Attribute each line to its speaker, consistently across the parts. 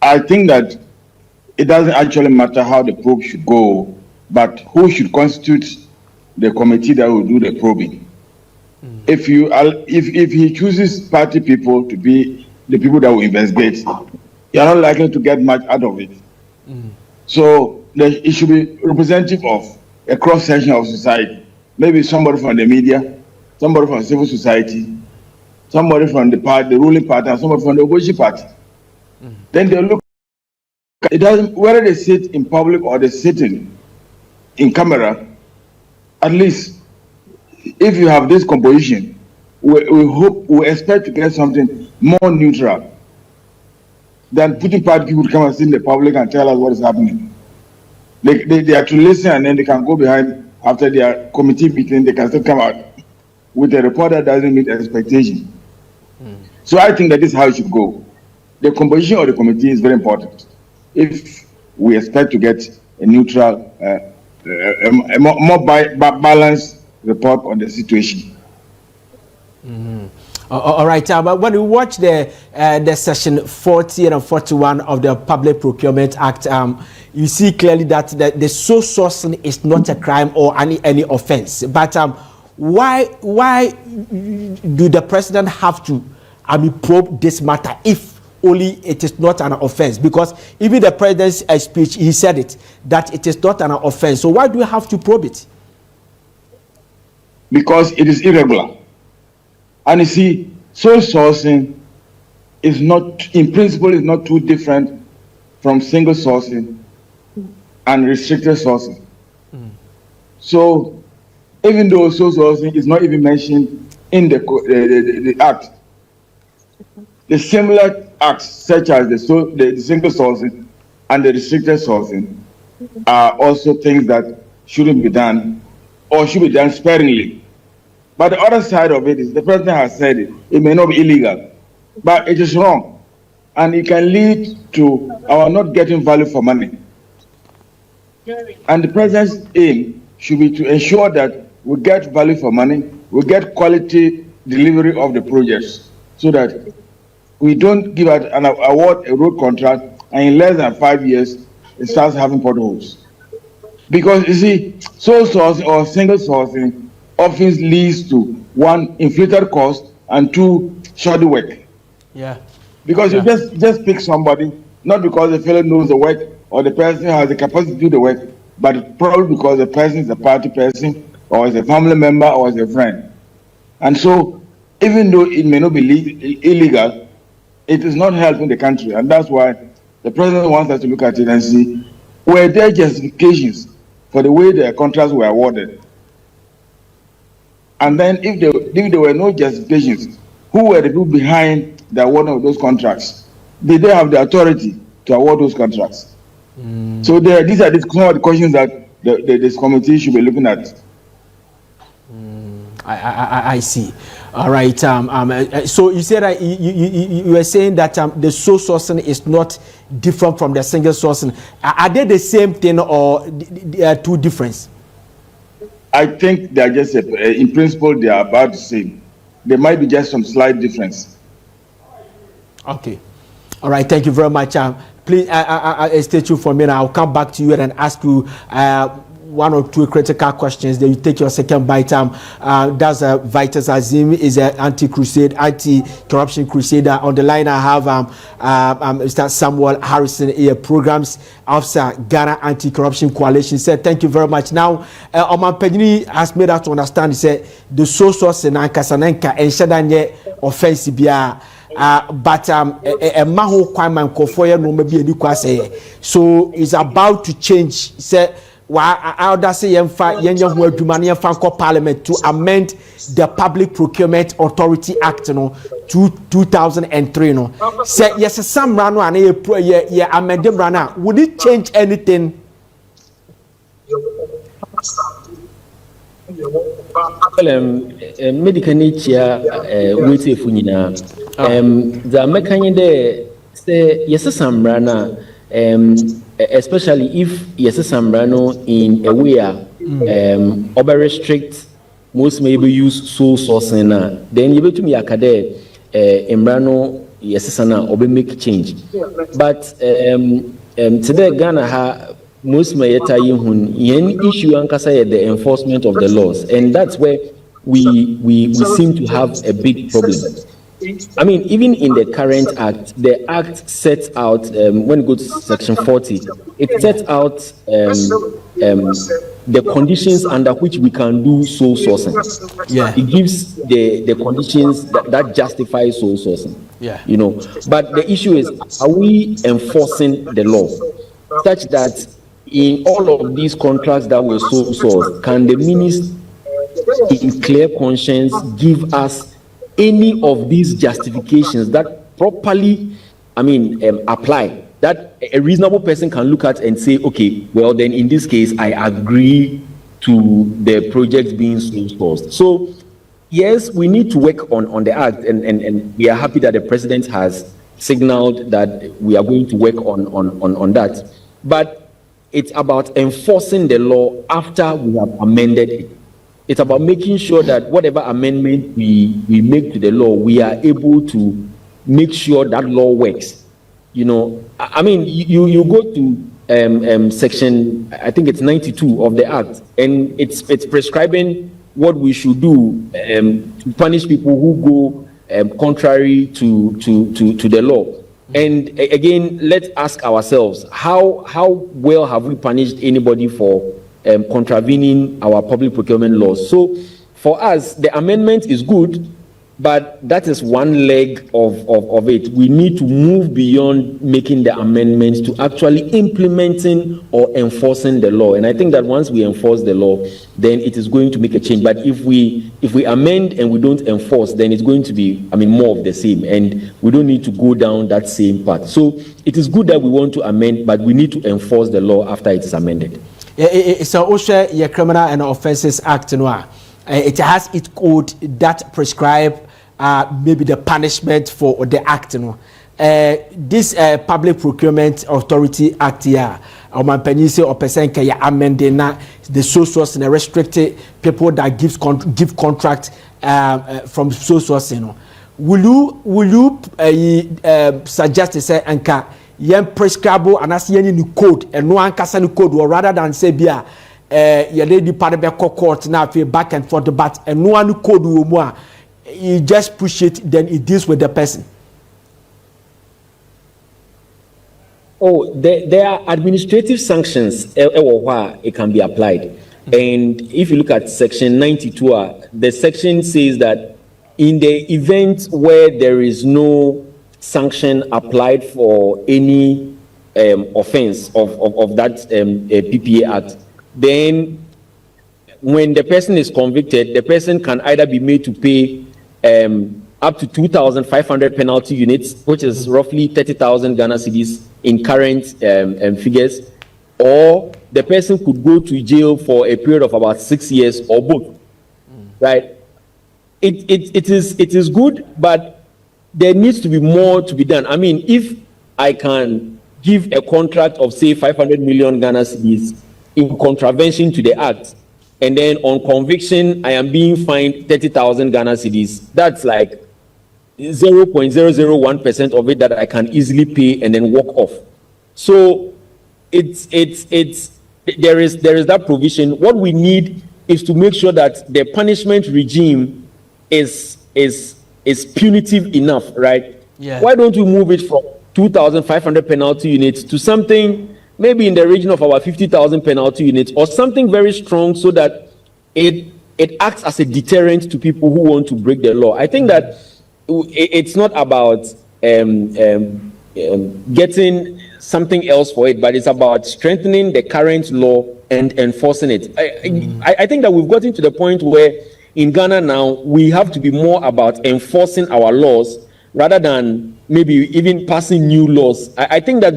Speaker 1: I think that it doesn't actually matter how the probe should go, but who should constitute the committee that will do the probing. If he chooses party people to be the people that will investigate, you are not likely to get much out of it. So it should be representative of a cross section of society. Maybe somebody from the media, somebody from civil society, somebody from the ruling party, and somebody from the opposition party. Then they look. It doesn't whether they sit in public or they sit in camera. At least, if you have this composition, we expect to get something more neutral than putting party people to come and sit in the public and tell us what is happening. They are to listen, and then they can go behind after their committee meeting. They can still come out with a report that doesn't meet expectation. So I think that is how it should go. The composition of the committee is very important if we expect to get a neutral, a more balanced report on the situation.
Speaker 2: All right, but when you watch the section 40 and 41 of the Public Procurement Act, you see clearly that the sole sourcing is not a crime or any offense. But why do the president have to probe this matter if only it is not an offense? Because even the president's speech, he said it, that it is not an offense. So why do we have to probe it?
Speaker 1: Because it is irregular. And you see, sole sourcing is not, in principle, is not too different from single sourcing and restricted sourcing. So even though sole sourcing is not even mentioned in the act, the similar acts such as the single sourcing and the restricted sourcing are also things that shouldn't be done or should be done sparingly. But the other side of it is the president has said it may not be illegal, but it is wrong. And it can lead to our not getting value for money. And the president's aim should be to ensure that we get value for money, we get quality delivery of the projects, so that we don't give out an award a road contract and in less than 5 years it starts having potholes. Because you see, sole sourcing or single sourcing often leads to one, inflated cost, and two, shoddy work.
Speaker 2: Yeah.
Speaker 1: Because you just pick somebody, not because the fellow knows the work or the person has the capacity to do the work, but probably because the person is a party person or is a family member or is a friend. And so, even though it may not be illegal, it is not helping the country. And that's why the president wants us to look at it and see, were there justifications for the way the contracts were awarded? And then if there were no justifications, who were the people behind the award of those contracts? Did they have the authority to award those contracts? So these are some of the questions that this committee should be looking at.
Speaker 2: I see. All right. So you said that you were saying that the sole sourcing is not different from the single sourcing. Are they the same thing or there are two differences?
Speaker 1: I think they are just, in principle, they are about the same. There might be just some slight difference.
Speaker 2: Okay. All right. Thank you very much. Please, I stay tuned for a minute. I'll come back to you and ask you one or two critical questions. Then you take your second bite. That's Vitus Azim, is an anti-corruption crusader. On the line, I have Mr. Samuel Harrison, a programs officer, Ghana Anti-Corruption Coalition. Said thank you very much. Now, Oman Pedini has made us to understand. He said the sole source in Ankasanenka and Shadanye offensive. But a maho kwaman kofoya no maybe any kwase. So it's about to change. Say I say yenya ho adwumane yemfa parliament to amend the Public Procurement Authority Act no 2003 no. Say yes some rano and ye amend them rana. Would it change anything?
Speaker 3: Medical nature wait for nyina the mekanye de say yes sambrana especially if yes sambrano in a way over restrict most maybe use sole sourcing then you betumi akade embrano yes sana obe make change. But today Ghana most mayeta yihun yen issue ankasa the enforcement of the laws, and that's where we seem to have a big problem. I mean, even in the current act, the act sets out, when it goes to section 40, it sets out the conditions under which we can do sole sourcing.
Speaker 2: Yeah.
Speaker 3: It gives the conditions that justify sole sourcing.
Speaker 2: Yeah.
Speaker 3: You know, but the issue is, are we enforcing the law such that in all of these contracts that were sole sourced, can the minister in clear conscience give us any of these justifications that properly, apply, that a reasonable person can look at and say, okay, well then in this case, I agree to the project being sourced. So yes, we need to work on the act, and we are happy that the president has signaled that we are going to work on that. But it's about enforcing the law after we have amended it. It's about making sure that whatever amendment we make to the law, we are able to make sure that law works. You know, I mean, you go to section, I think it's 92 of the act, and it's prescribing what we should do to punish people who go contrary to the law. And again, let's ask ourselves, how well have we punished anybody for contravening our public procurement laws? So for us, the amendment is good, but that is one leg of it. We need to move beyond making the amendments to actually implementing or enforcing the law. And I think that once we enforce the law, then it is going to make a change. But if we amend and we don't enforce, then it's going to be, more of the same. And we don't need to go down that same path. So it is good that we want to amend, but we need to enforce the law after it is amended.
Speaker 2: So also your Criminal and Offences Act, it has its code that prescribe maybe the punishment for the act. This Public Procurement Authority Act here, or my penise or person can amending the sole source and restricted people that give contract from sole source. Will you suggest to say anka yen prescribe and as yen in code and no ankasa code, or rather than say bia your lady party court now back and forth, but and no one code more. You just push it, then it deals with the person.
Speaker 3: Oh, there are administrative sanctions where it can be applied. And if you look at section 92, the section says that in the event where there is no sanction applied for any offense of that PPA Act, then when the person is convicted, the person can either be made to pay up to 2,500 penalty units, which is roughly 30,000 Ghana cedis in current figures, or the person could go to jail for a period of about 6 years, or both. Right? It is good, but there needs to be more to be done. If I can give a contract of say 500 million Ghana cedis in contravention to the act, and then on conviction, I am being fined 30,000 Ghana cedis. That's like 0.001% of it that I can easily pay and then walk off. So there is that provision. What we need is to make sure that the punishment regime is punitive enough, right?
Speaker 2: Yeah.
Speaker 3: Why don't we move it from 2,500 penalty units to something maybe in the region of about 50,000 penalty units, or something very strong, so that it acts as a deterrent to people who want to break the law. I think that it's not about getting something else for it, but it's about strengthening the current law and enforcing it. I think that we've gotten to the point where in Ghana now, we have to be more about enforcing our laws rather than maybe even passing new laws. I think that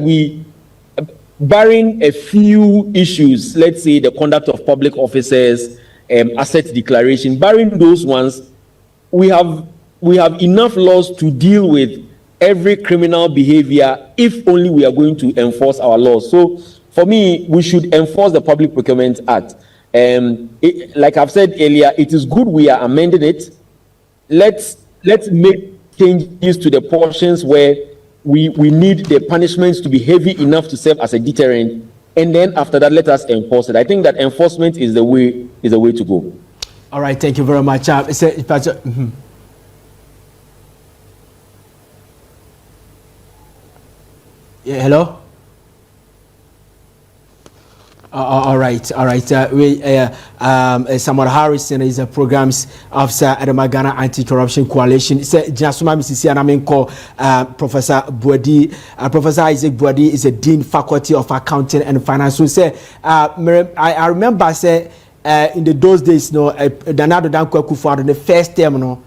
Speaker 3: barring a few issues, let's say the conduct of public officers, asset declaration, barring those ones, we have enough laws to deal with every criminal behavior if only we are going to enforce our laws. So for me, we should enforce the Public Procurement Act. Like I've said earlier, it is good we are amending it. Let's make changes to the portions where we need the punishments to be heavy enough to serve as a deterrent, and then after that, let us enforce it. I think that enforcement is the way to go.
Speaker 2: All right, thank you very much. Yeah, hello. All right. Samuel Harrison is a programs officer at the Ghana Anti-Corruption Coalition. Say, Jasuma Mississippi, and I'm call Professor Buadi. Professor Isaac Buadi is a dean faculty of accounting and finance. So say, I remember say in those days, no, Danado Danko Kufuor, the first term, no,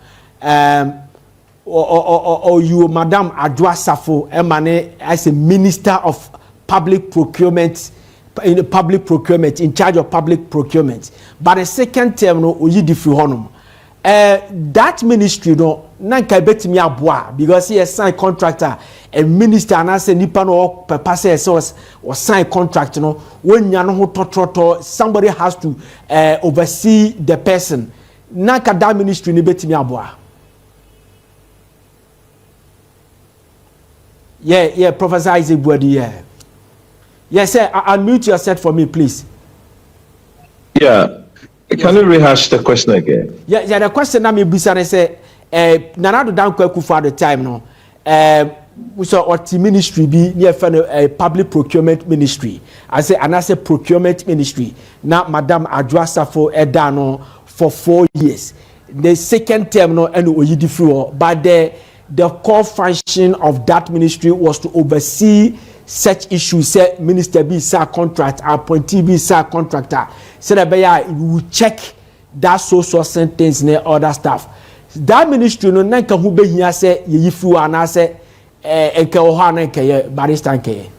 Speaker 2: or you, Madam Adwa Safo, Emane, as a minister of public procurement. In public procurement, in charge of public procurement. But the second term, no, uyi different honum. That ministry, no, nanka beti mi abwa because he is sign contractor. A minister and I say nipa no pepase was sign contract, no. When you know to somebody has to oversee the person. Nanka that ministry ni beti mi abwa. Yeah, Professor Isaac Buadi, yeah. Yes, sir. Unmute yourself for me, please.
Speaker 4: Yeah. Can you rehash the question again?
Speaker 2: Yeah. The question I'm going say, Nanado Danko Kufuor at the time, no. We saw what ministry be near a public procurement ministry. I say procurement ministry. Now, Madam Adwa Safo Edano for 4 years. The second term, no, and Oyidifruo, but the core function of that ministry was to oversee such issues. Say minister be sa contract, appointee be sa contractor. Say that we will check that social sentence and other stuff. That ministry no nanka hu be hia say yifu ana say enke oha na enke barista enke.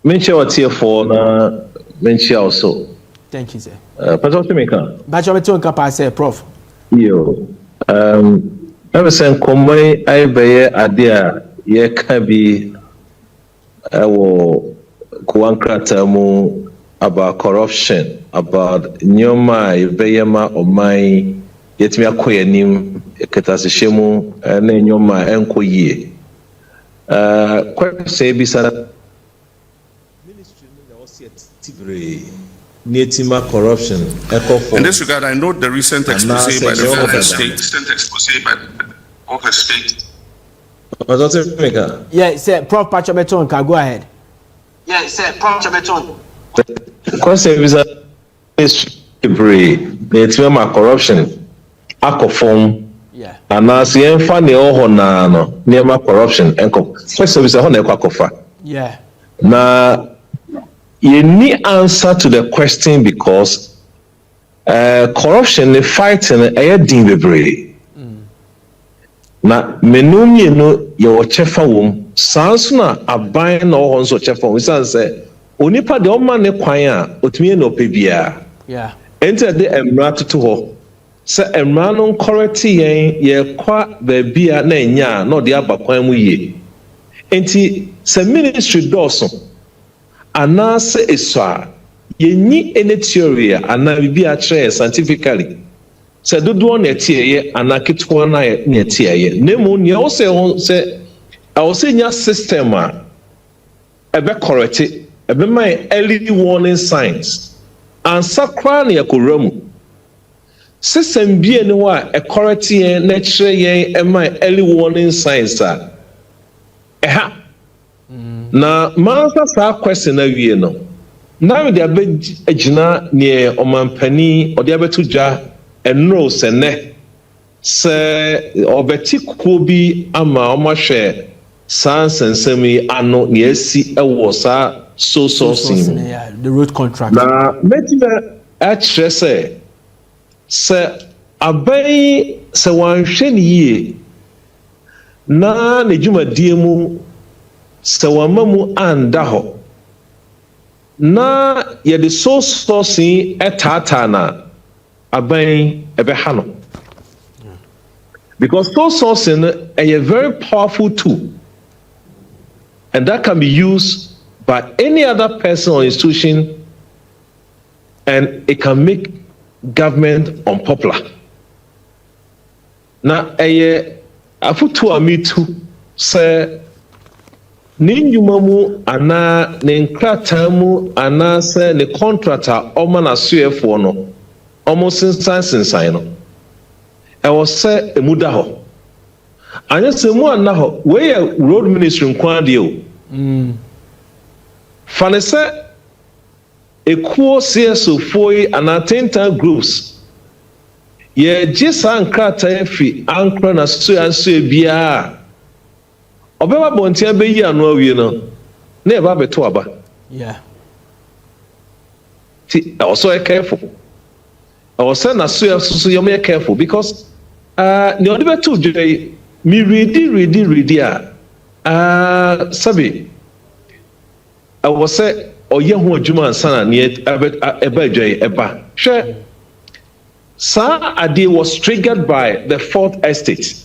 Speaker 4: Mention what's here for na mention also.
Speaker 2: Thank you, sir.
Speaker 4: Pastor Timika.
Speaker 2: Bacho meto nka pa say prof.
Speaker 4: Yo. Ever since Komai I be idea ye can be Kuankratamu about corruption, about Nyoma, Ibeyama or my yet me acquire nim Katasishemu and Nyoma Enko ye. Quite say beside Netima corruption.
Speaker 5: In this regard, I note the recent expose by the state.
Speaker 2: Yeah, sir. Prof. Pachameton, go ahead.
Speaker 6: Yeah, sir. Prof. Pachameton.
Speaker 4: Concept is Netima corruption. Akofom.
Speaker 2: Yeah.
Speaker 4: And as the funny no Nema corruption. First of all,
Speaker 2: yeah.
Speaker 4: Now. You need answer to the question because corruption, the fighting, a delivery. Now, menumi no your chefa wom. Sansuna abayin no honso chefa wom. We say onipa de oma ne kwanya otumi no pebia.
Speaker 2: Yeah.
Speaker 4: Enter the emra to ho. Say emra no correct ye kwa bebia na nya no de abakwan mu ye. Enti se ministry dawson. Anase eswa yenyi ene theory ana bibi a try scientifically se dodo na tie anaketwa na na tie nemu ne o se nya system a ebe correct ebe my early warning signs and sakra na yakoramu system bi ene wa e correct yen na kire yen e my early warning signs a eha na mansa sa question na wie no na we dey agina ne omampani ode abeto dwa enro se ne se obeti kuo bi ama omahwe sansensemi ano ne asi ewo sa so
Speaker 2: yeah, the road contract
Speaker 4: na metina actually se abai se wanhwe ne yie na ne dwumadie mu Sawamamu andaho na yede so sourcing etatana aban ebehano because so sourcing a very powerful tool and that can be used by any other person or institution and it can make government unpopular na ɛyɛ afoto a metu sɛ ne nnwuma mu anaa ne nkrataa mu anaa sɛ ne contract a ɔma n'asoɛfoɔ no ɔmo sensan no ɛwɔ sɛ emu da hɔ anyɛ sɛ mu anna hɔ wei yɛ road ministry nko adeɛ o fa ne sɛ ekuo CSOfoɔ yi anaa tentan groups yɛgye saa nkrataa fi ankora na soɛ biara ɔbɛba bɔntea bɛyi ano awie no na ɛba bɛto aba ti ɛwɔ sɛ careful ɛwɔ sɛ na soɛ so yɛm careful because ne ɔde bɛto dwa yi me ready a sabi ɛwɔ sɛ ɔyɛ ho adwuma ansana ne ɛba adwa yi ɛba hwɛ saa adeɛ was triggered by the fourth estate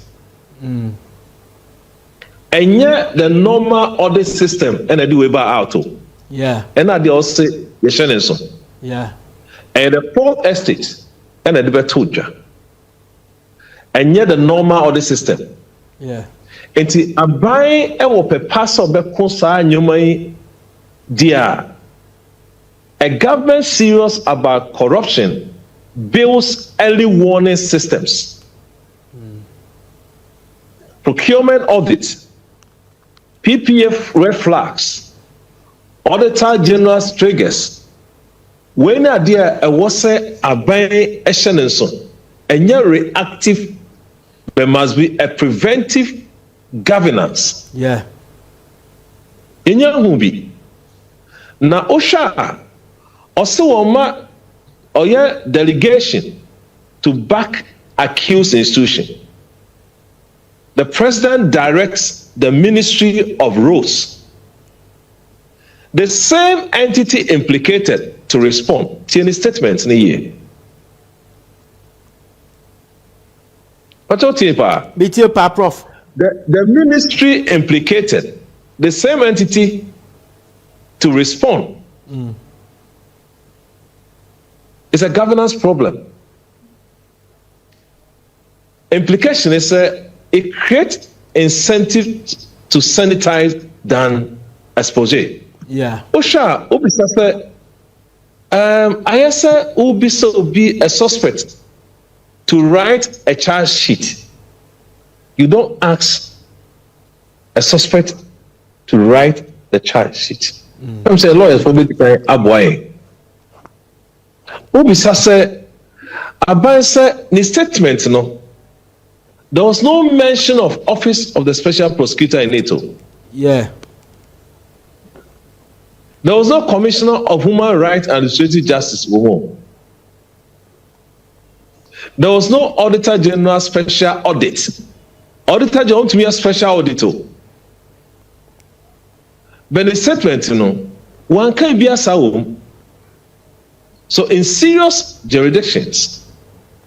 Speaker 4: ɛnyɛ the normal audit system ɛna de weba out o ɛna deɛ ɔse yɛhyɛ ne nso ɛyɛ the fourth estate ɛna de bɛto dwa ɛnyɛ the normal audit system nti aban ɛwɔ pɛpa sɛ ɔbɛko saa nneɛma yi deɛ a government serious about corruption builds early warning systems. Procurement audit, PPF red flags, auditor general's triggers. When idea was a aban eshenenso, and yet reactive, there must be a preventive governance. In your movie, na osha also oma oya delegation to back accused institution. The president directs the Ministry of Roads, the same entity implicated, to respond to any statements in a year.
Speaker 2: Prof.
Speaker 4: The ministry implicated, the same entity to respond. It's a governance problem. Implication is it creates incentive to sanitize than expose. Osha, obisa say, I say obisa be a suspect to write a charge sheet. You don't ask a suspect to write the charge sheet. I'm saying lawyers for me to abway. Obisa say, Aban say, ni statement no. There was no mention of Office of the Special Prosecutor in NATO.
Speaker 2: There
Speaker 4: was no Commissioner of Human Rights and Administrative Justice. There was no Auditor General Special Audit. Auditor General to be a special auditor. But the statement, one can be a sawum. So in serious jurisdictions,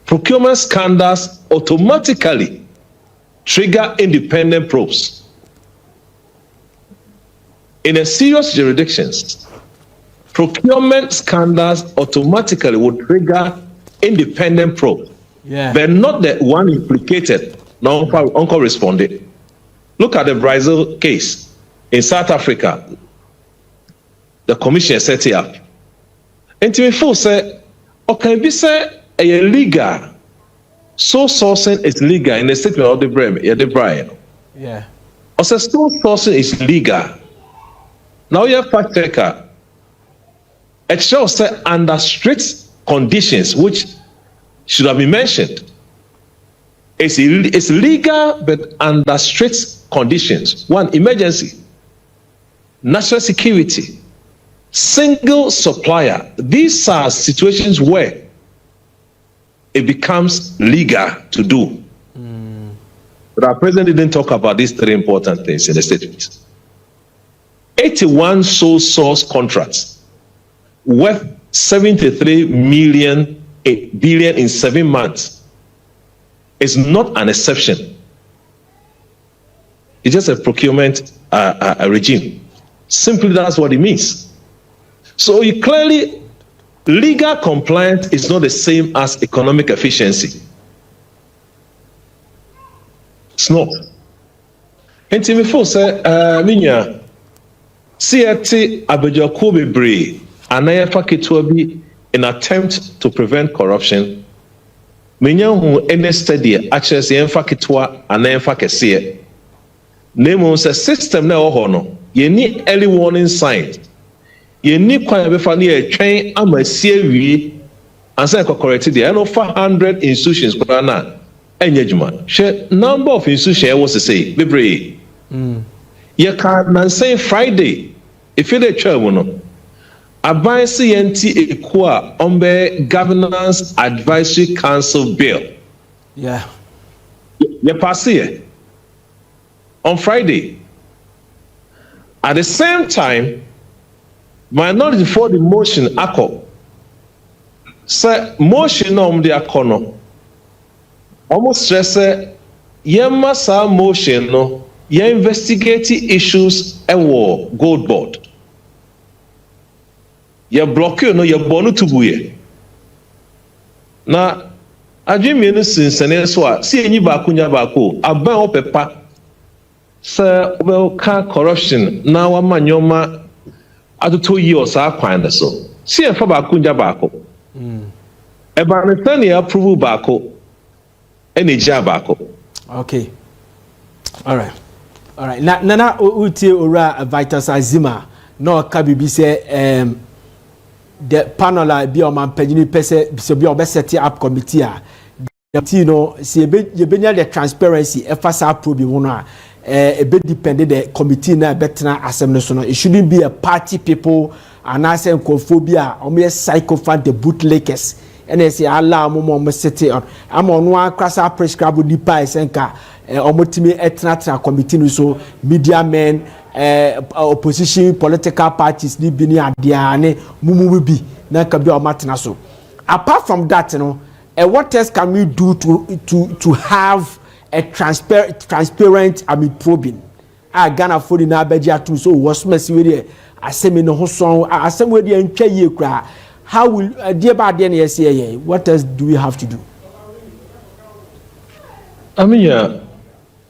Speaker 4: procurement scandals automatically trigger independent probes. In a serious jurisdictions, procurement scandals automatically would trigger independent probe, but not the one implicated, non-corresponding. Look at the Brazil case in South Africa. The commission set it up. And to me, full say, okay, be say a legal. So sourcing is legal in the statement of the Brian. Or say so sourcing is legal. Now you have fact checker. It shows that under strict conditions, which should have been mentioned. It's legal, but under strict conditions. One, emergency, national security, single supplier. These are situations where it becomes legal to do. But our president didn't talk about these three important things in the statement. 81 sole source contracts worth 73 billion in 7 months is not an exception. It's just a procurement regime. Simply, that's what it means. So you clearly, legal compliance is not the same as economic efficiency. Snop. Enti me fo say minya siete abejako bebre anaya fa ketua bi in attempt to prevent corruption. Minya hu any study actually say fa ketua anaya fa kese. Name say system na ho no ye ni early warning signs. Ye ni kwan be fa na ye twen amasie wie ansa ko correct there no 400 institutions kwa na enyejuma she number of institutions was to say bebre ye can man say Friday if you dey twa no advice yenti ekua ombe governance advisory council bill ye pass here on Friday at the same time minority for the motion akọ say motion no de akọ no almost stress yemma sa motion no ye investigate issues ewo gold board ye block you no ye bonu tubuye na adwemi no sinsene so a si enyi ba kunya ba ko aban opepa say we ka corruption na wa manyoma atoto yi osa kwan so si e fa ba kunya ba ko eba ne tani approve ba ko ene ja ba ko.
Speaker 2: Okay. All right. Na utie ora Vitus Azima no ka bibi say the panel bi o man panyini pese so bi o be set up committee a the no see ye benya the transparency e fa sa probe wo no a e be depend the committee na betena assembly so no it shouldn't be a party people and as encophobia o me psychophant the bootlickers and they say Allah mo city on am on one crasa prescribe nipa esenka omotimi etna committee no so media men opposition political parties ni bini adia ne mumu bi na ka bi o matena so. Apart from that, you know, what else can we do to have a transparent probing? Ghana for the Nabeja too, so was messy with it. I say me no song, I say with the NK cry. How will dear bad NSA? What else do we have to do?
Speaker 4: I mean,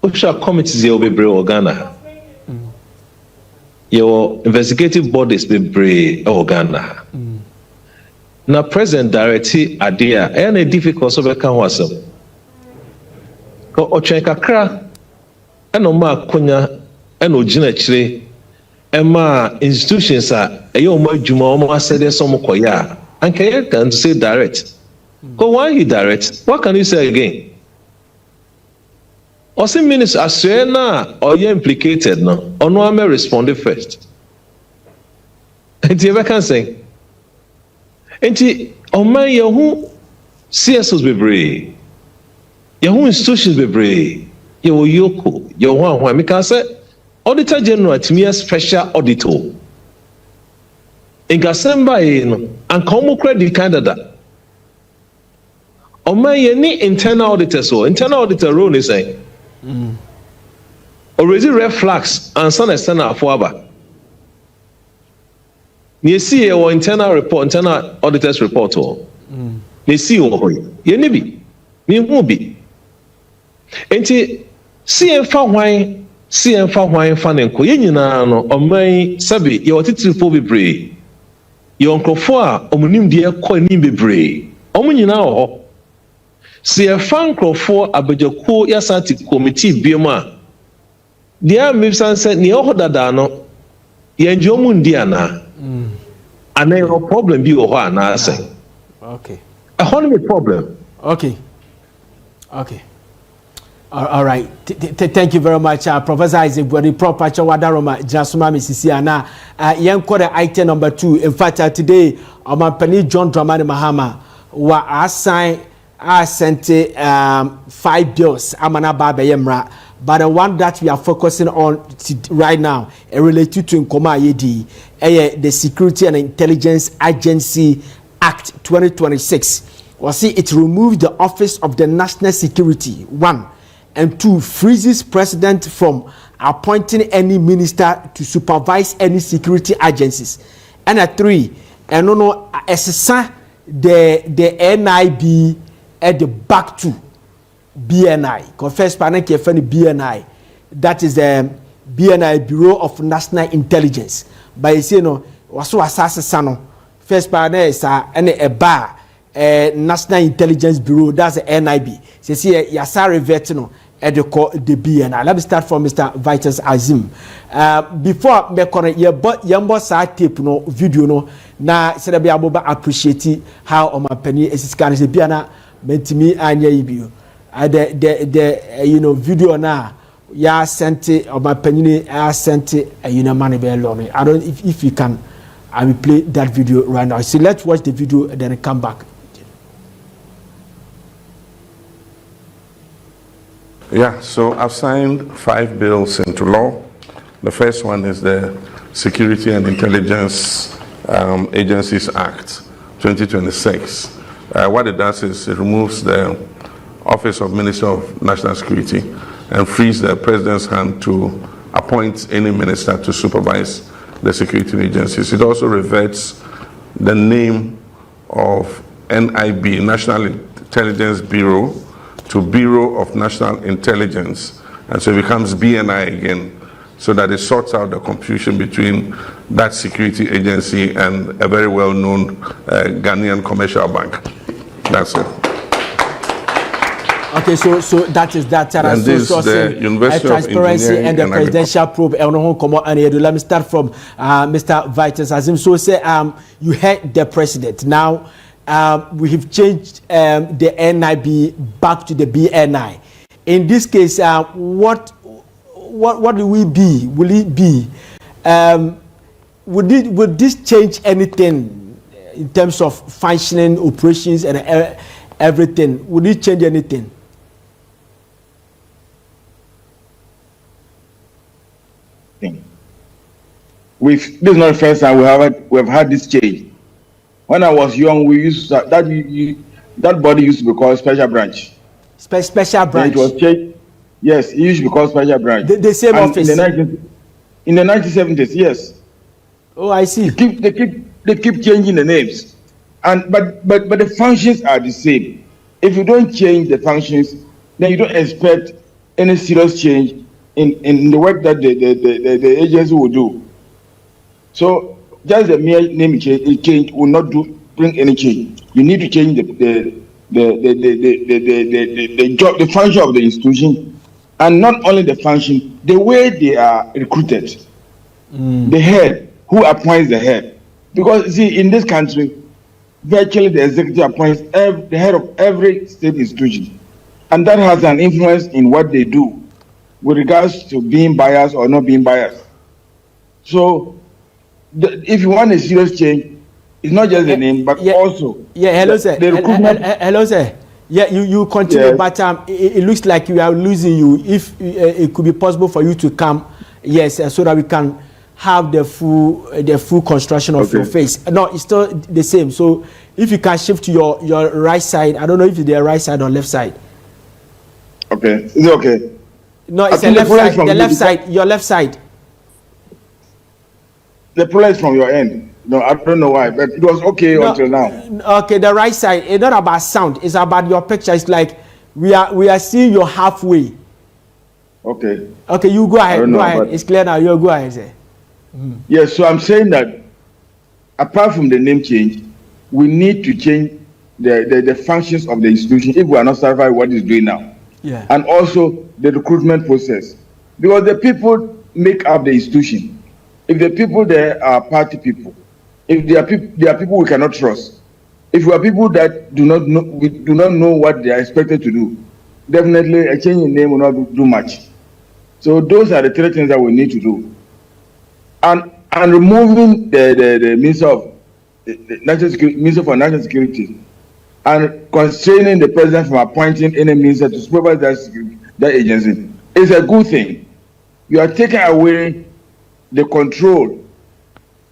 Speaker 4: official committees will be brave Ghana. Your investigative bodies be brave Ghana. Now, President directly idea any difficult so can wasem. O kakra eno ma konya eno gina chire ema institutions a eyo mo adwuma o mo asede so mo koya anka you can say direct. Go why you direct? What can you say again? Or some minister aswe na or you implicated no ono am respond first. And you can say enti oman yehu CSOs bebre yehu institutions bebre yehu yoko yehu anwa meka say auditor general timia special auditor in December no anka omo credit candidate oman ye ni internal auditor so internal auditor role is saying already red flags and some external foaba. You see your internal report, internal auditors report or you see oh ye nibi ni hu bi enti CM fa hwan fan enko ye nyina no oman sabi ye otitirifo bebre ye onkrofo a omunim de ekọ ni bebre omu nyina ho CM fa nkrofo abejako ya Ashanti committee biema dia mibsan se ni ho dada no ye njomu ndi ana and then no problem be or na say
Speaker 2: okay
Speaker 4: a whole problem.
Speaker 2: Okay all right thank you very much Professor Isaac Body proper chawadaroma jasuma misisi ana yen the item number 2 in fact today Omanpani John Dramani Mahama wa assign sent 5 bills amana baba yemra. But the one that we are focusing on right now related to Nkoma Yedi, the Security and Intelligence Agency Act 2026. Well, see, it removed the Office of the National Security, 1, and 2, freezes president from appointing any minister to supervise any security agencies, and 3, and the NIB at the back to. BNI. First panel BNI. That is the BNI, Bureau of National Intelligence. By you know, waso asase sano. First panel is a bar. National Intelligence Bureau, that's the NIB. So see, Yasa revert no the BNI. Let me start from Mr. Vitus Azim. Before me correct, your sa tape no video no na said be able to appreciate how on my penny is scan is biana meant me anya ibio. The you know video na ya sent it on my penny I sent it you know money be alone. I don't if you can I will play that video right now. So let's watch the video and then come back.
Speaker 7: Yeah, so I've signed 5 bills into law. The first one is the Security and Intelligence Agencies Act 2026. What it does is it removes the Office of Minister of National Security and frees the President's hand to appoint any minister to supervise the security agencies. It also reverts the name of NIB, National Intelligence Bureau, to Bureau of National Intelligence, and so it becomes BNI again, so that it sorts out the confusion between that security agency and a very well-known Ghanaian commercial bank. That's it.
Speaker 2: Okay, so that is that.
Speaker 7: And this is the University of
Speaker 2: Transparency and the
Speaker 7: Engineering
Speaker 2: presidential probe. Let me start from Mr. Vitus Azim. So say you heard the president. Now we have changed the NIB back to the BNI. In this case, what will we be? Will it be? Would this change anything in terms of functioning, operations, and everything? Would it change anything?
Speaker 1: This is not the first time we have had this change. When I was young, we used to, that body used to be called Special Branch.
Speaker 2: Special Branch.
Speaker 1: And it was changed. Yes, it used to be called Special Branch.
Speaker 2: The same
Speaker 1: and
Speaker 2: office.
Speaker 1: In the 1970s, yes.
Speaker 2: Oh, I see.
Speaker 1: They keep changing the names, but the functions are the same. If you don't change the functions, then you don't expect any serious change in the work that the agency will do. So just the mere name change will not bring any change. You need to change the job, the function of the institution, and not only the function, the way they are recruited, the head, who appoints the head. Because see, in this country, virtually the executive appoints the head of every state institution, and that has an influence in what they do with regards to being biased or not being biased. So if you want a serious change, it's not just the name, but also
Speaker 2: hello sir. Hello sir. Yeah, you continue, yes. But it looks like we are losing you. If it could be possible for you to come, yes, so that we can have the full construction of your face. No, it's still the same. So if you can shift to your right side, I don't know if it's the right side or left side.
Speaker 1: Okay, is it okay?
Speaker 2: No, it's the left side. The left side. Your left side.
Speaker 1: The problem is from your end. No, I don't know why, but it was okay until now.
Speaker 2: Okay, the right side. It's not about sound. It's about your picture. It's like we are seeing you halfway.
Speaker 1: Okay.
Speaker 2: Okay, you go ahead. Go ahead. It's clear now. You go ahead, sir.
Speaker 1: Yes, so I'm saying that apart from the name change, we need to change the functions of the institution if we are not satisfied with what it's doing now.
Speaker 2: Yeah.
Speaker 1: And also the recruitment process. Because the people make up the institution. If the people there are party people, if they are people we cannot trust, if we are people that do not know what they are expected to do, definitely a change in name will not do much. So those are the 3 things that we need to do. And removing the Minister of National Security, Minister for National Security, and constraining the president from appointing any minister to supervise that agency is a good thing. You are taking away the control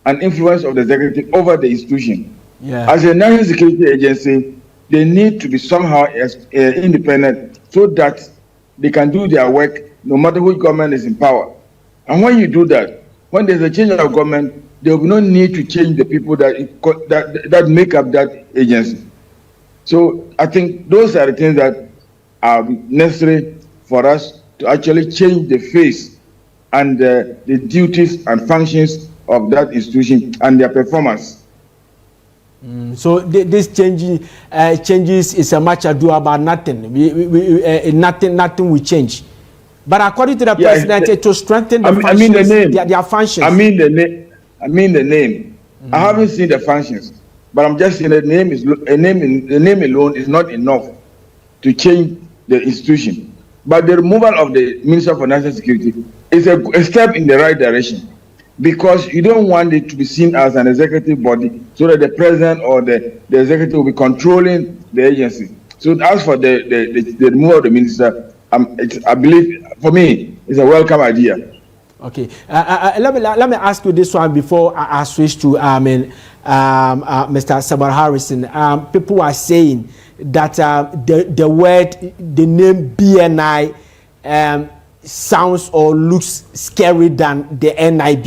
Speaker 1: and influence of the executive over the institution.
Speaker 2: Yeah.
Speaker 1: As a national security agency, they need to be somehow independent so that they can do their work no matter which government is in power. And when you do that, when there's a change of government, there will be no need to change the people that make up that agency. So I think those are the things that are necessary for us to actually change the face and the duties and functions of that institution and their performance.
Speaker 2: So this changes is a much ado about nothing. Nothing will change. But according to the president, to strengthen the functions, their functions.
Speaker 1: I mean the name. I haven't seen the functions, but I'm just saying the name is the name alone is not enough to change the institution. But the removal of the Minister for National Security is a step in the right direction, because you don't want it to be seen as an executive body, so that the president or the executive will be controlling the agency. So as for the removal of the minister, I believe, for me, it's a welcome idea.
Speaker 2: Okay, let me ask you this one before I switch to Mr. Sabar Harrison. People are saying that the name BNI sounds or looks scary than the NIB.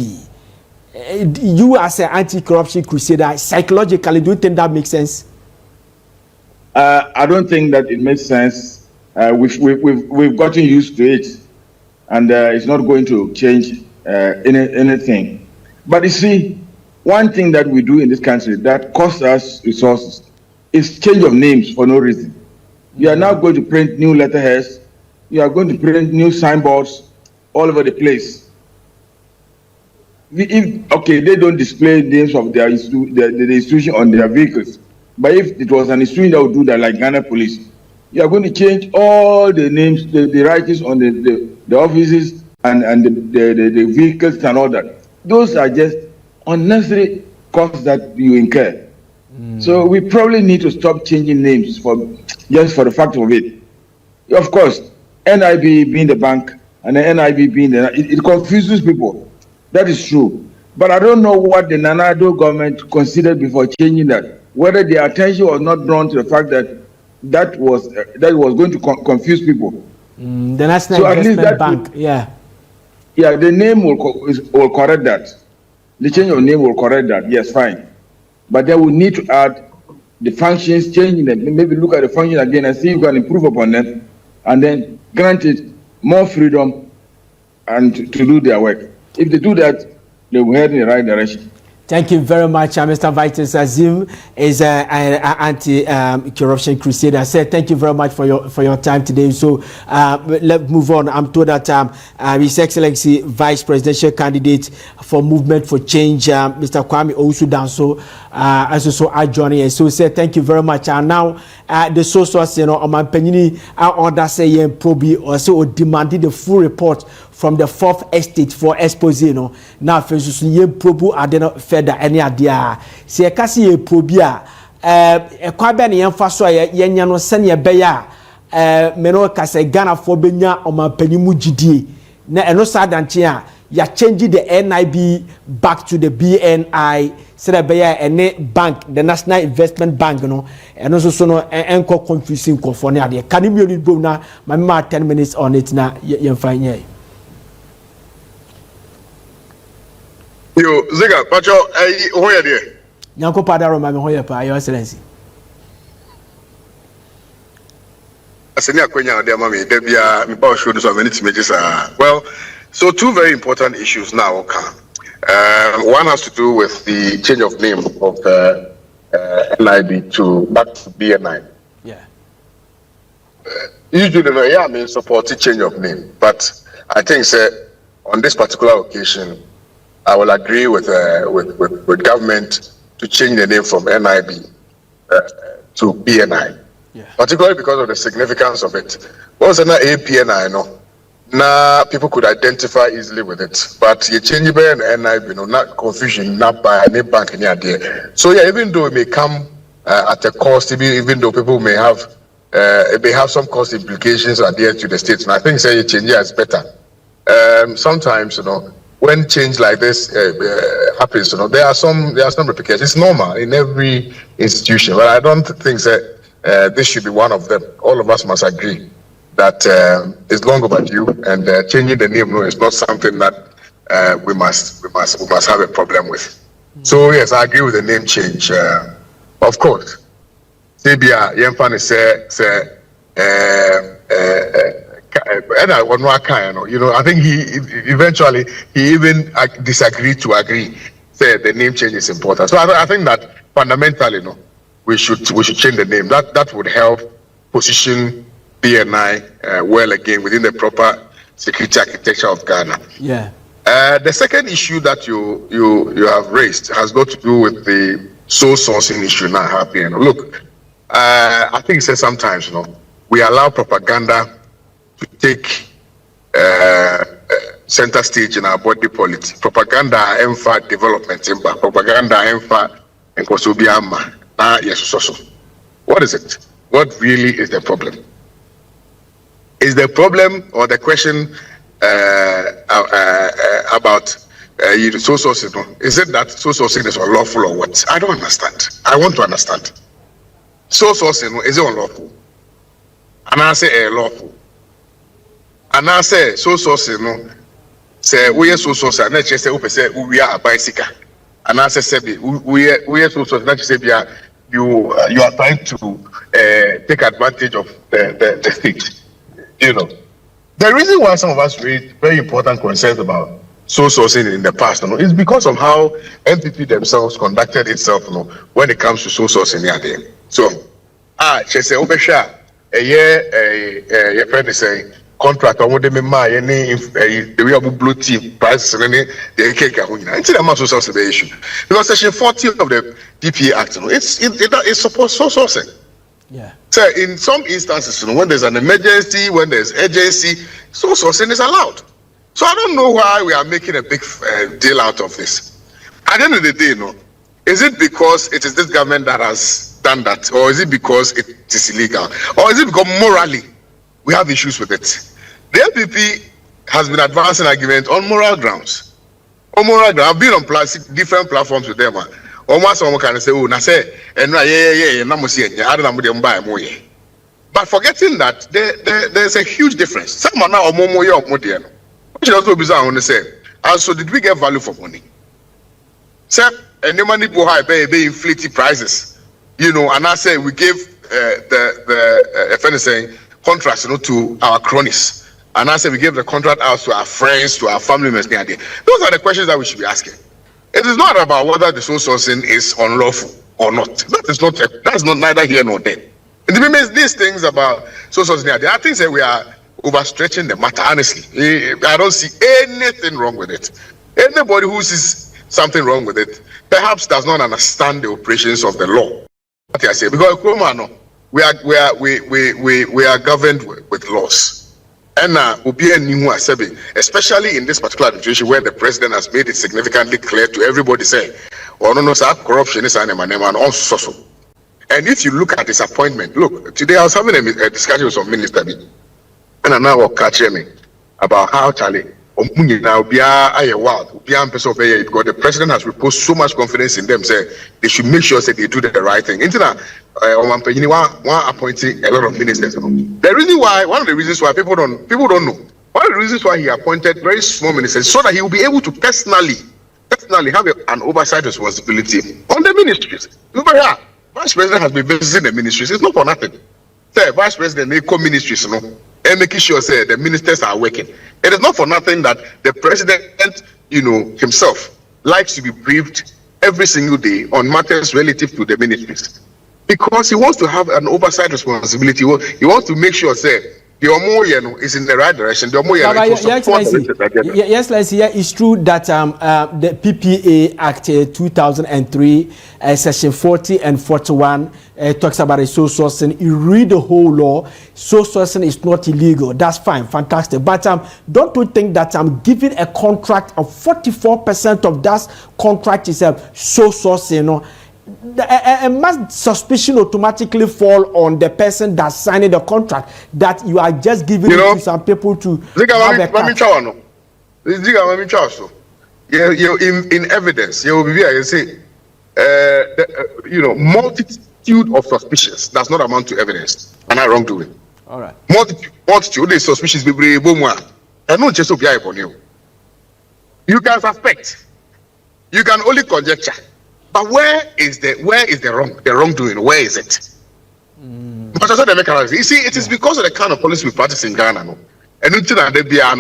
Speaker 2: You as an anti-corruption crusader, psychologically, do you think that makes sense?
Speaker 1: I don't think that it makes sense. We've gotten used to it, and it's not going to change anything. But you see, one thing that we do in this country that costs us resources is change of names for no reason. You are now going to print new letterheads. You are going to print new signboards all over the place. Okay, they don't display names of the institution on their vehicles. But if it was an institution that would do that, like Ghana Police, you are going to change all the names, the writings on the offices and the vehicles and all that. Those are just unnecessary costs that you incur. So we probably need to stop changing names just for the fact of it. Of course, NIB being the bank and the NIB being it confuses people. That is true. But I don't know what the Nana-Addo government considered before changing that. Whether the attention was not drawn to the fact that was going to confuse people.
Speaker 2: The National Investment Bank, yeah,
Speaker 1: the name will correct that. The change of name will correct that. Yes, fine. But then we need to add the functions, changing them. Maybe look at the function again and see if we can improve upon them, and then grant it more freedom and to do their work. If they do that, they will head in the right direction.
Speaker 2: Thank you very much, Mr. Vitus Azim is an anti-corruption crusader. I said thank you very much for your time today. So let's move on. I'm told that His Excellency Vice Presidential Candidate for Movement for Change, Mr. Kwame Owusu-Danso, also joining us. So say thank you very much. And now the sources, Oman Penini, order say probe or so demanded the full report from the Fourth Estate for expose, now first ye probu adeno further any idea. See a kasi ye probia a kwabe ni yemfaso ye nya no sene be ya meno kase Ghana for benya o ma panimu gidie na eno sadanche a ya change the NIB back to the BNI said be ya any bank, the National Investment Bank, and also so no enko confusing ko for ne ade kan mi oni bo na ma 10 minutes on it na yemfa nye.
Speaker 8: Yo, Ziga, Pacho, who are there?
Speaker 2: Yanko Padaro, my Hoya, Your Excellency.
Speaker 8: Asenia Quenya, dear mommy, there be a power show so many images. Well, so two very important issues now occur. One has to do with the change of name of the NIB back to BNI.
Speaker 2: Yeah.
Speaker 8: Usually, I mean, support the change of name, but I think on this particular occasion, I will agree with government to change the name from NIB to BNI, particularly because of the significance of it. What's an APNI? Now people could identify easily with it, but you change it and NIB, not confusion, not by any bank any idea. So yeah, even though it may come at a cost, even though people may have some cost implications adhered to the states, and I think say change is better. Sometimes when change like this happens, there are some replications. It's normal in every institution, but I don't think that this should be one of them. All of us must agree that it's long overdue, and changing the name is not something that we must have a problem with. So yes, I agree with the name change. Of course, Tibia Yempani say I think he eventually even disagreed to agree. Said the name change is important. So I think that fundamentally, we should change the name. That would help position BNI well again within the proper security architecture of Ghana.
Speaker 2: Yeah.
Speaker 8: The second issue that you have raised has got to do with the sole sourcing issue now happening. Look, I think sometimes we allow propaganda to take center stage in our body politics. Propaganda emphasize development in propaganda emphasize enkosobiama. Yes. What is it? What really is the problem? Is the problem or the question about sole sourcing? Is it that sole sourcing is unlawful or what? I don't understand. I want to understand. Sole sourcing, is it unlawful? And I say lawful. And I say sole sourcing, say we are sole sourcing, and I just say we are a bicycle. And I say we are sole sourcing, not just say you are trying to take advantage of the state. The reason why some of us raised very important concerns about sole sourcing in the past is because of how NPP themselves conducted itself when it comes to sole sourcing there. So, she say, a friend is saying, contract on what they may the way of blue tea prices and the cake. Until the mass source of the issue. Because Section 40 of the DPA Act, it's supposed sole sourcing.
Speaker 2: Yeah.
Speaker 8: So in some instances, when there's an emergency, when there's urgency, sole sourcing is allowed. So I don't know why we are making a big deal out of this. At the end of the day, is it because it is this government that has done that, or is it because it is illegal, or is it because morally we have issues with it? The NPP has been advancing argument on moral grounds. On moral grounds, I've been on different platforms with them. Almost someone can say, "Oh, I say, and but forgetting that there's a huge difference. Some are now more which is also bizarre on the same. Also, did we get value for money? Sir, and the money go high, pay inflated prices. And I say we give the contracts to our cronies. And I say we give the contract out to our friends, to our family members. Those are the questions that we should be asking. It is not about whether the sole sourcing is unlawful or not. That's not neither here nor there. It means these things about sole sourcing. I think that we are overstretching the matter. Honestly, I don't see anything wrong with it. Anybody who sees something wrong with it, perhaps does not understand the operations of the law. What I say, because we are governed with laws. And especially in this particular situation where the president has made it significantly clear to everybody saying, corruption is an also. And if you look at his appointment, look, today I was having a discussion with some minister, and I now catching me about how Charlie now be a wild because the president has reposed so much confidence in them, say they should make sure that they do the right thing. Into that, one appointing a lot of ministers. The reason why, one of the reasons why people don't know, one of the reasons why he appointed very small ministers, so that he will be able to personally have an oversight responsibility on the ministries. Remember here, Vice President has been visiting the ministries. It's not for nothing. Say, Vice President, they come ministries, and making sure say the ministers are working. It is not for nothing that the president, himself likes to be briefed every single day on matters relative to the ministries, because he wants to have an oversight responsibility. He wants to make sure say the Omoyeno is in the right direction. The Omoyeno
Speaker 2: yes, let's see. It's true that the PPA Act 2003, Section 40 and 41 talks about a sole sourcing. You read the whole law. Sole sourcing is not illegal. That's fine, fantastic. But don't you think that giving a contract of 44% of that contract is a sole sourcing? A mass suspicion automatically fall on the person that's signing the contract that you are just giving it to some people to have a cut.
Speaker 8: In evidence, you will be I say, multitude of suspicions does not amount to evidence and are wrongdoing.
Speaker 2: All right.
Speaker 8: Multitude of suspicions be and not just you can suspect, you can only conjecture. But where is the wrongdoing? Where is it? But I said, you see, it is because of the kind of policy we practice in Ghana. No? And until they be an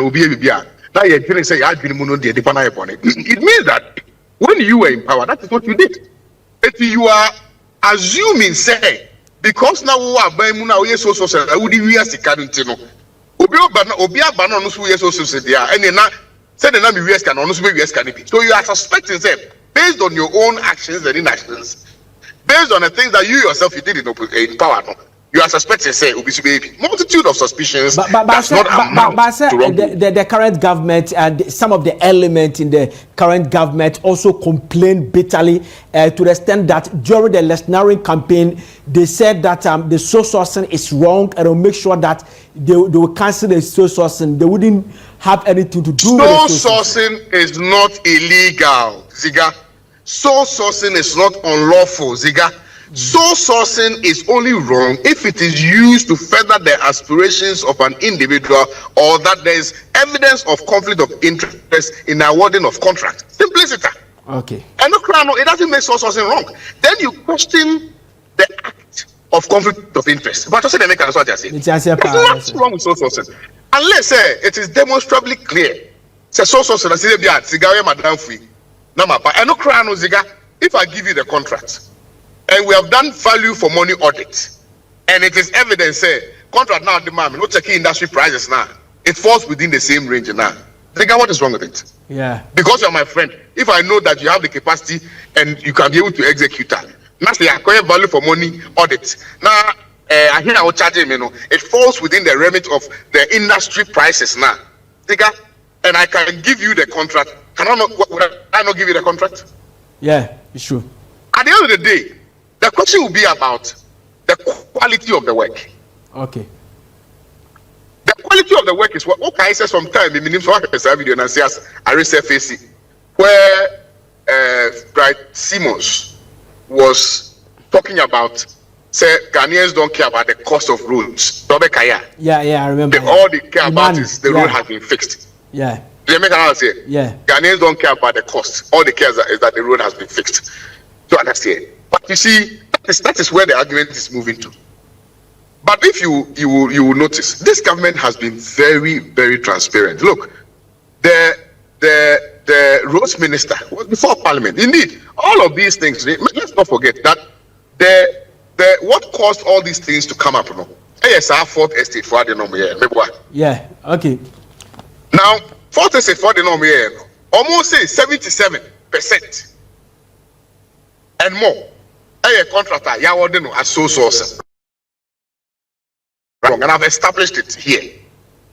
Speaker 8: now you're going to say, it means that when you were in power, that is what you did. If you are assuming, say, because now we are buying now, yes, so I would be as the current, you know. Obia Banon, who is also said, yeah, and then said the name US can honestly be US can be. So you are suspecting them based on your own actions and inactions, based on the things that you yourself you did in power. No? You are suspecting, say, Obisi baby. Multitude of suspicious. But
Speaker 2: the current government and some of the elements in the current government also complained bitterly to the extent that during the electioneering campaign, they said that the sole sourcing is wrong and will make sure that they will cancel the sole sourcing. They wouldn't have anything to do with it.
Speaker 8: Sole sourcing is not illegal, Ziga. Sole sourcing is not unlawful, Ziga. Sole sourcing is only wrong if it is used to further the aspirations of an individual or that there is evidence of conflict of interest in awarding of contract. Simplicity.
Speaker 2: Okay.
Speaker 8: And it doesn't make sole sourcing wrong. Then you question the act of conflict of interest. But I say they make what I say. There's nothing wrong with sole sourcing. Unless it is demonstrably clear. Say sole sourcing, I say Ziga, madam free. If I give you the contract, and we have done value for money audit, and it is evidence, say, contract now demand, no checking industry prices now. It falls within the same range now. Think what is wrong with it?
Speaker 2: Yeah.
Speaker 8: Because you're my friend. If I know that you have the capacity and you can be able to execute that, now say acquire value for money audit. Now, I hear I will charge him, it falls within the remit of the industry prices now. And I can give you the contract. Would I not give you the contract?
Speaker 2: Yeah, it's true.
Speaker 8: At the end of the day, the question will be about the quality of the work.
Speaker 2: Okay.
Speaker 8: The quality of the work is what I said sometime in the video and I say as I resurface where Bright Simmons was talking about say Ghanaians don't care about the cost of roads.
Speaker 2: Yeah, I remember.
Speaker 8: All they care about is the road has been fixed.
Speaker 2: Yeah.
Speaker 8: You make an say?
Speaker 2: Yeah.
Speaker 8: Ghanaians don't care about the cost. All they care is that the road has been fixed. To understand. But you see, that is where the argument is moving to. But if you will notice, this government has been very, very transparent. Look, the roads minister was before Parliament. Indeed, all of these things. Let's not forget that what caused all these things to come up. Yes, our fourth estate for the number here.
Speaker 2: Yeah. Okay.
Speaker 8: Now, fourth estate for the number here, almost say 77% and more. A contractor, as sole source. Wrong, and I've established it here.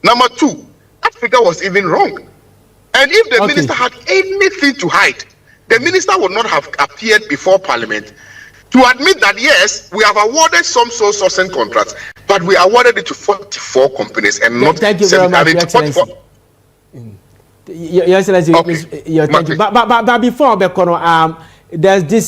Speaker 8: Number two, that figure was even wrong. And if the minister had anything to hide, the minister would not have appeared before Parliament to admit that yes, we have awarded some sole sourcing contracts, but we awarded it to 44 companies and not.
Speaker 2: Thank you very much, Your Excellency. Your Excellency, okay. But before Bekono, there's this,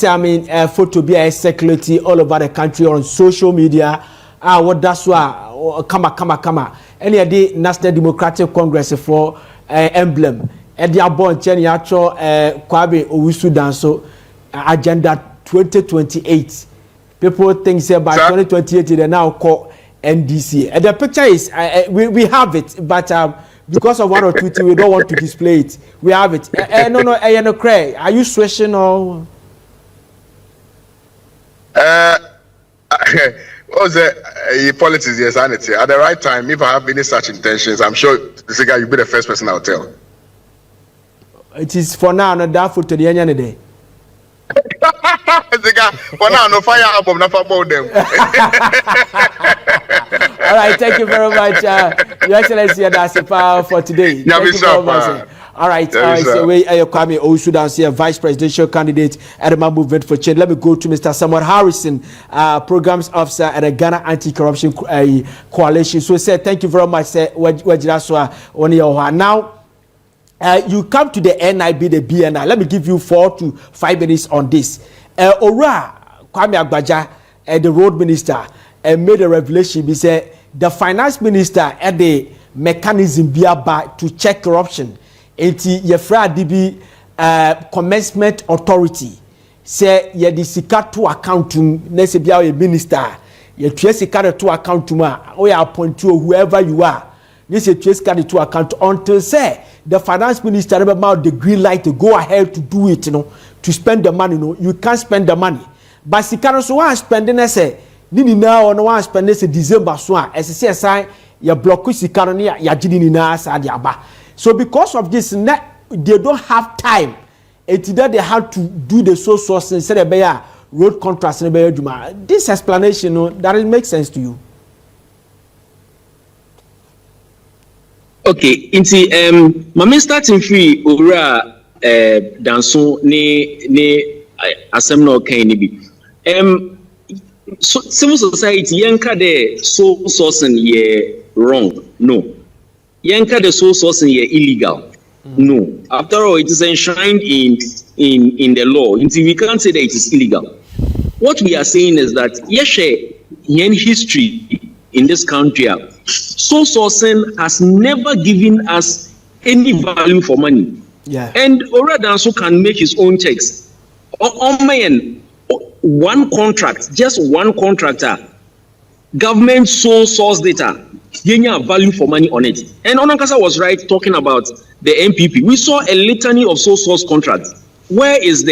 Speaker 2: photo be circulating all over the country on social media. What that's why, come. Any of the National Democratic Congress for emblem. And they are born Chen Yacho, Kwabe Owusu Danso, Agenda 2028. People think say by 2028 they now call NDC. And the picture is, we have it, but because of one or two things, we don't want to display it. We have it. No, Craig, are you switching or?
Speaker 8: What's the politics? Yes, sanity. At the right time, if I have any such intentions, I'm sure this guy you'll be the first person I'll tell.
Speaker 2: It is for now, not that for the end of the day.
Speaker 8: For now, no fire album, not about them.
Speaker 2: All right, thank you very much, Your Excellency. That's it for today.
Speaker 8: Yeah,
Speaker 2: thank you very much. All right, so we Kwame Owusu, vice presidential candidate at the Movement for Change. Let me go to Mr. Samuel Harrison, programs officer at the Ghana Anti-Corruption Coalition. So, sir, thank you very much, sir. Now, you come to the NIB, the BNI. Let me give you 4 to 5 minutes on this. Ora Kwame Agbaja, the road minister, made a revelation. He said the finance minister had the mechanism to check corruption. Enti yefra DB commencement authority say ye di sika to accountum na se bia minister you trace card to account to ma, or you appoint to whoever you are. This is trace card to account until say the finance minister about the green light to go ahead to do it, to spend the money. You can't spend the money. But Sikaro so one spending say, Nini now no one spend this December swan as a CSI, you block Sikaro near Yajini Sadiaba. So because of this, they don't have time. It's that they have to do the sole source instead of road contracts. This explanation, that it makes sense to you.
Speaker 3: Okay, inti mama starting free ora danso ne asem no kan ni bi. So civil society yanka de sole sourcing ye wrong. No. Yanka de sole sourcing ye illegal. No. After all, it is enshrined in the law. Inti we can't say that it is illegal. What we are saying is that yes, in history in this country, sole sourcing has never given us any value for money.
Speaker 2: Yeah.
Speaker 3: And Oradanso can make his own checks. One contract, just one contractor, government sole source data, getting value for money on it. And Onankasa was right talking about the MPP. We saw a litany of sole source contracts. Where is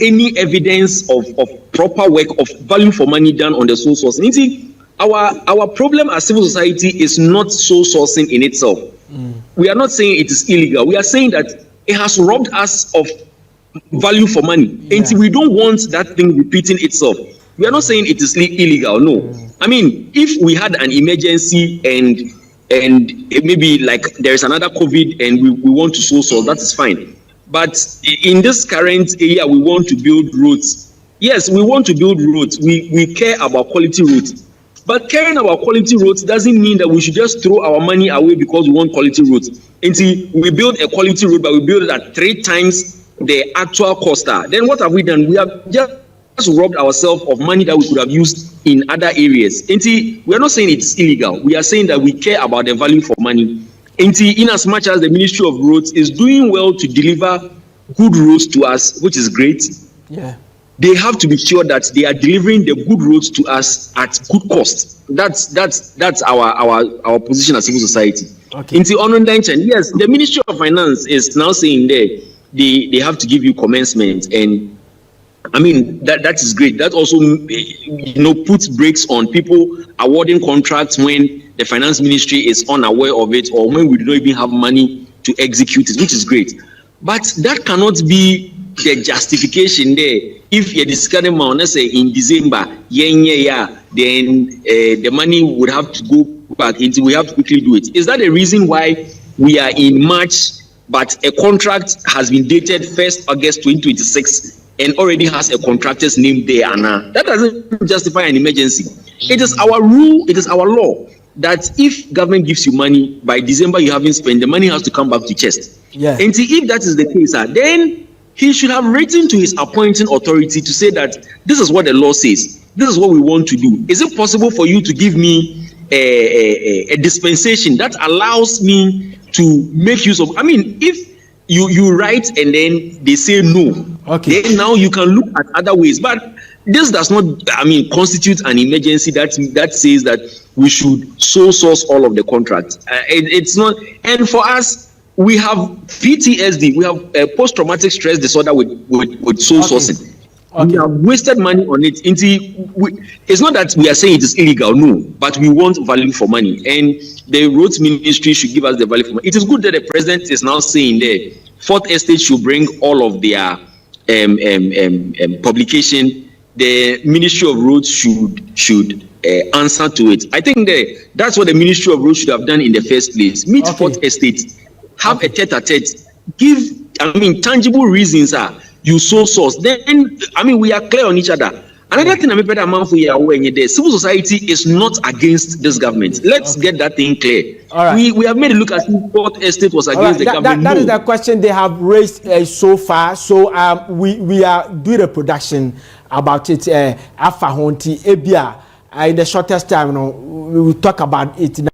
Speaker 3: any evidence of proper work of value for money done on the sole source? You see, our problem as civil society is not sole sourcing in itself. We are not saying it is illegal. We are saying that it has robbed us of value for money. Yeah. And we don't want that thing repeating itself. We are not saying it is illegal. No. I mean, if we had an emergency and maybe like there is another COVID and we want to sole source, that is fine. But in this current area, we want to build roads. Yes, we want to build roads. We care about quality roads. But caring about quality roads doesn't mean that we should just throw our money away because we want quality roads. Until we build a quality road, but we build it at 3 times the actual cost. Then what have we done? We have just robbed ourselves of money that we could have used in other areas. Until we are not saying it's illegal. We are saying that we care about the value for money. Until in as much as the Ministry of Roads is doing well to deliver good roads to us, which is great.
Speaker 2: Yeah.
Speaker 3: They have to be sure that they are delivering the good roads to us at good cost. That's our position as civil society.
Speaker 2: Okay.
Speaker 3: In the online yes, the Ministry of Finance is now saying they have to give you commencement, and I mean that is great. That also puts brakes on people awarding contracts when the finance ministry is unaware of it or when we do not even have money to execute it, which is great. But that cannot be the justification there. If you're discussing, let's say in December, then the money would have to go back into, we have to quickly do it. Is that the reason why we are in March, but a contract has been dated 1st August 2026 and already has a contractor's name there, Anna? That doesn't justify an emergency. It is our rule, it is our law that if government gives you money, by December you haven't spent, the money has to come back to chest.
Speaker 2: Yeah.
Speaker 3: And see, if that is the case, then he should have written to his appointing authority to say that this is what the law says. This is what we want to do. Is it possible for you to give me a dispensation that allows me to make use of? I mean, if you write and then they say no,
Speaker 2: okay,
Speaker 3: then now you can look at other ways. But this does not, constitute an emergency that says that we should sole source all of the contracts. It's not. And for us, we have PTSD, we have post-traumatic stress disorder with sole sourcing. Okay. We have wasted money on it. It's not that we are saying it is illegal, no, but we want value for money. And the roads ministry should give us the value for money. It is good that the president is now saying the Fourth Estate should bring all of their publication. The Ministry of Roads should answer to it. I think that's what the Ministry of Roads should have done in the first place. Meet Fourth Estate. Have a tete-a-tete, give, tangible reasons you sole source. Then, we are clear on each other. Another thing civil society is not against this government. Let's get that thing clear.
Speaker 2: All right.
Speaker 3: We have made a look at what estate was against the government.
Speaker 2: That is the question they have raised so far. So we are doing a production about it. Afahonti Ebia in the shortest time. We will talk about it now.